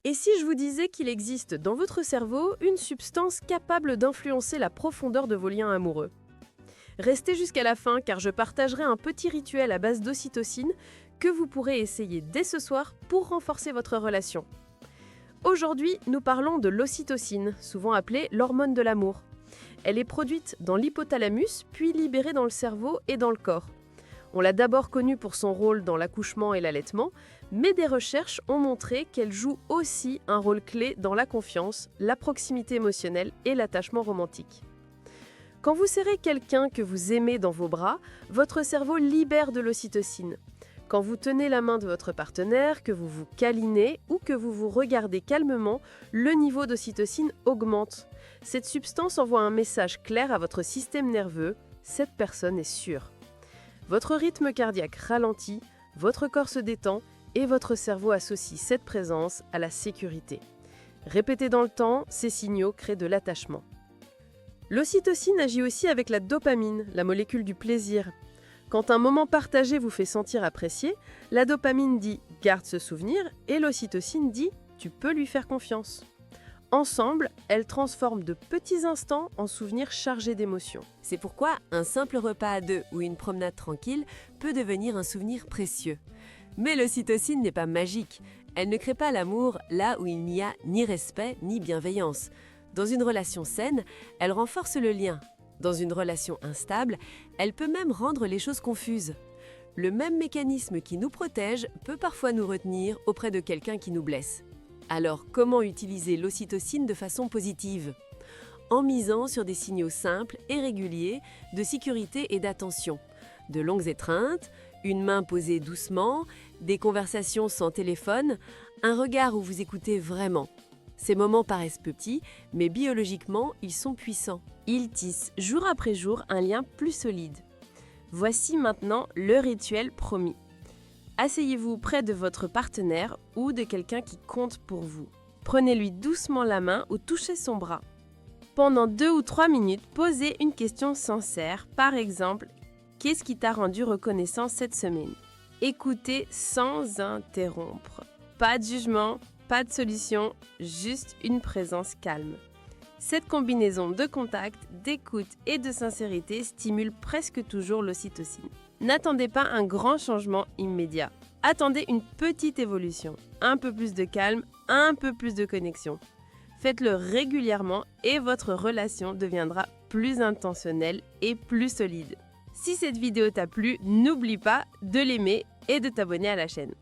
Et si je vous disais qu'il existe dans votre cerveau une substance capable d'influencer la profondeur de vos liens amoureux? Restez jusqu'à la fin car je partagerai un petit rituel à base d'ocytocine que vous pourrez essayer dès ce soir pour renforcer votre relation. Aujourd'hui, nous parlons de l'ocytocine, souvent appelée l'hormone de l'amour. Elle est produite dans l'hypothalamus, puis libérée dans le cerveau et dans le corps. On l'a d'abord connue pour son rôle dans l'accouchement et l'allaitement, mais des recherches ont montré qu'elle joue aussi un rôle clé dans la confiance, la proximité émotionnelle et l'attachement romantique. Quand vous serrez quelqu'un que vous aimez dans vos bras, votre cerveau libère de l'ocytocine. Quand vous tenez la main de votre partenaire, que vous vous câlinez ou que vous vous regardez calmement, le niveau d'ocytocine augmente. Cette substance envoie un message clair à votre système nerveux, cette personne est sûre. Votre rythme cardiaque ralentit, votre corps se détend et votre cerveau associe cette présence à la sécurité. Répétez dans le temps, ces signaux créent de l'attachement. L'ocytocine agit aussi avec la dopamine, la molécule du plaisir. Quand un moment partagé vous fait sentir apprécié, la dopamine dit « garde ce souvenir » et l'ocytocine dit « tu peux lui faire confiance ». Ensemble, elles transforment de petits instants en souvenirs chargés d'émotions. C'est pourquoi un simple repas à deux ou une promenade tranquille peut devenir un souvenir précieux. Mais l'ocytocine n'est pas magique. Elle ne crée pas l'amour là où il n'y a ni respect ni bienveillance. Dans une relation saine, elle renforce le lien. Dans une relation instable, elle peut même rendre les choses confuses. Le même mécanisme qui nous protège peut parfois nous retenir auprès de quelqu'un qui nous blesse. Alors, comment utiliser l'ocytocine de façon positive? En misant sur des signaux simples et réguliers de sécurité et d'attention. De longues étreintes, une main posée doucement, des conversations sans téléphone, un regard où vous écoutez vraiment. Ces moments paraissent petits, mais biologiquement, ils sont puissants. Ils tissent jour après jour un lien plus solide. Voici maintenant le rituel promis. Asseyez-vous près de votre partenaire ou de quelqu'un qui compte pour vous. Prenez-lui doucement la main ou touchez son bras. Pendant 2 ou 3 minutes, posez une question sincère. Par exemple, qu'est-ce qui t'a rendu reconnaissant cette semaine? Écoutez sans interrompre. Pas de jugement, pas de solution, juste une présence calme. Cette combinaison de contact, d'écoute et de sincérité stimule presque toujours l'ocytocine. N'attendez pas un grand changement immédiat. Attendez une petite évolution, un peu plus de calme, un peu plus de connexion. Faites-le régulièrement et votre relation deviendra plus intentionnelle et plus solide. Si cette vidéo t'a plu, n'oublie pas de l'aimer et de t'abonner à la chaîne.